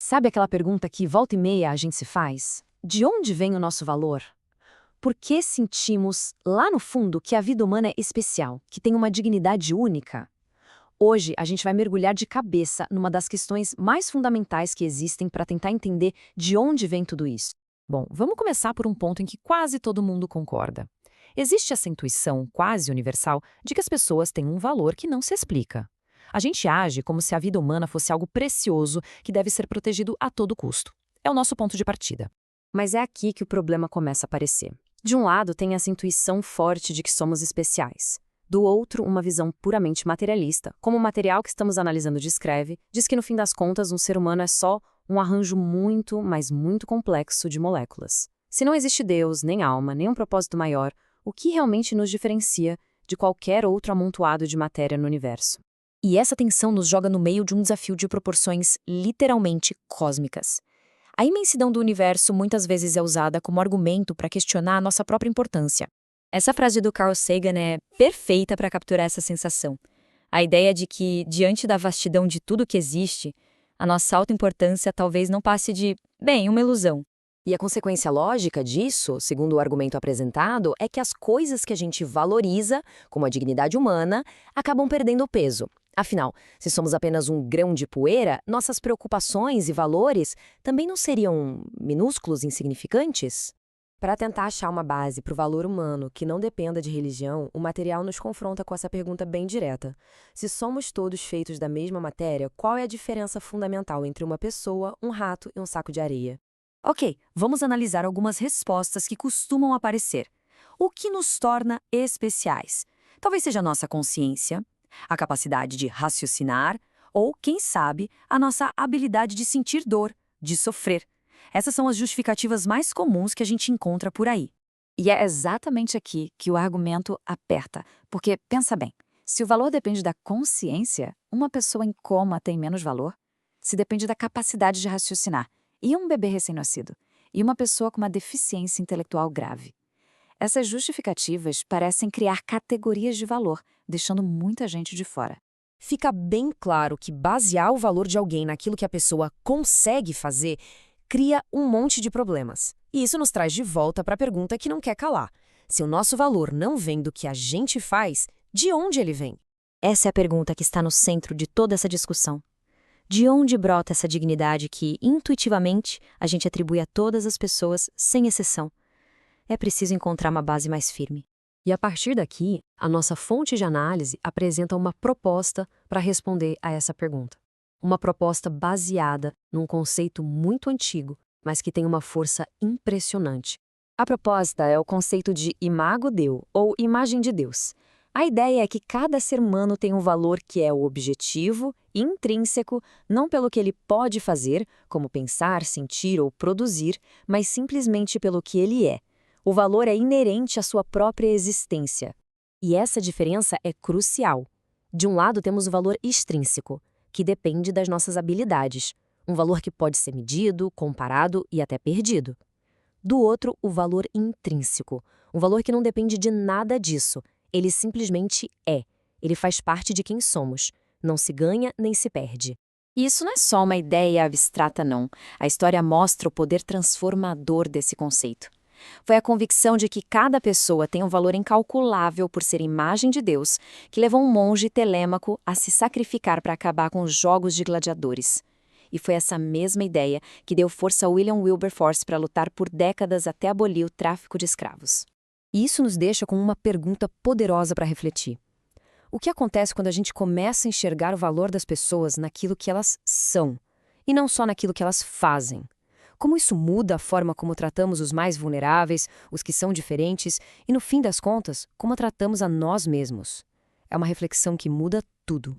Sabe aquela pergunta que volta e meia a gente se faz? De onde vem o nosso valor? Por que sentimos, lá no fundo, que a vida humana é especial, que tem uma dignidade única? Hoje, a gente vai mergulhar de cabeça numa das questões mais fundamentais que existem para tentar entender de onde vem tudo isso. Bom, vamos começar por um ponto em que quase todo mundo concorda. Existe essa intuição quase universal de que as pessoas têm um valor que não se explica. A gente age como se a vida humana fosse algo precioso que deve ser protegido a todo custo. É o nosso ponto de partida. Mas é aqui que o problema começa a aparecer. De um lado, tem essa intuição forte de que somos especiais. Do outro, uma visão puramente materialista, como o material que estamos analisando descreve, diz que no fim das contas um ser humano é só um arranjo muito, mas muito complexo de moléculas. Se não existe Deus, nem alma, nem um propósito maior, o que realmente nos diferencia de qualquer outro amontoado de matéria no universo? E essa tensão nos joga no meio de um desafio de proporções literalmente cósmicas. A imensidão do universo muitas vezes é usada como argumento para questionar a nossa própria importância. Essa frase do Carl Sagan é perfeita para capturar essa sensação. A ideia de que, diante da vastidão de tudo que existe, a nossa autoimportância talvez não passe de, bem, uma ilusão. E a consequência lógica disso, segundo o argumento apresentado, é que as coisas que a gente valoriza, como a dignidade humana, acabam perdendo peso. Afinal, se somos apenas um grão de poeira, nossas preocupações e valores também não seriam minúsculos e insignificantes? Para tentar achar uma base para o valor humano que não dependa de religião, o material nos confronta com essa pergunta bem direta. Se somos todos feitos da mesma matéria, qual é a diferença fundamental entre uma pessoa, um rato e um saco de areia? Ok, vamos analisar algumas respostas que costumam aparecer. O que nos torna especiais? Talvez seja a nossa consciência, a capacidade de raciocinar ou, quem sabe, a nossa habilidade de sentir dor, de sofrer. Essas são as justificativas mais comuns que a gente encontra por aí. E é exatamente aqui que o argumento aperta, porque, pensa bem, se o valor depende da consciência, uma pessoa em coma tem menos valor? Se depende da capacidade de raciocinar, e um bebê recém-nascido? E uma pessoa com uma deficiência intelectual grave? Essas justificativas parecem criar categorias de valor, deixando muita gente de fora. Fica bem claro que basear o valor de alguém naquilo que a pessoa consegue fazer cria um monte de problemas. E isso nos traz de volta para a pergunta que não quer calar. Se o nosso valor não vem do que a gente faz, de onde ele vem? Essa é a pergunta que está no centro de toda essa discussão. De onde brota essa dignidade que, intuitivamente, a gente atribui a todas as pessoas, sem exceção? É preciso encontrar uma base mais firme. E a partir daqui, a nossa fonte de análise apresenta uma proposta para responder a essa pergunta. Uma proposta baseada num conceito muito antigo, mas que tem uma força impressionante. A proposta é o conceito de imago Dei, ou imagem de Deus. A ideia é que cada ser humano tem um valor que é o objetivo, intrínseco, não pelo que ele pode fazer, como pensar, sentir ou produzir, mas simplesmente pelo que ele é. O valor é inerente à sua própria existência. E essa diferença é crucial. De um lado, temos o valor extrínseco, que depende das nossas habilidades, um valor que pode ser medido, comparado e até perdido. Do outro, o valor intrínseco, um valor que não depende de nada disso, ele simplesmente é. Ele faz parte de quem somos, não se ganha nem se perde. E isso não é só uma ideia abstrata, não. A história mostra o poder transformador desse conceito. Foi a convicção de que cada pessoa tem um valor incalculável por ser imagem de Deus que levou um monge Telêmaco a se sacrificar para acabar com os jogos de gladiadores. E foi essa mesma ideia que deu força a William Wilberforce para lutar por décadas até abolir o tráfico de escravos. E isso nos deixa com uma pergunta poderosa para refletir. O que acontece quando a gente começa a enxergar o valor das pessoas naquilo que elas são, e não só naquilo que elas fazem? Como isso muda a forma como tratamos os mais vulneráveis, os que são diferentes, e no fim das contas, como tratamos a nós mesmos? É uma reflexão que muda tudo.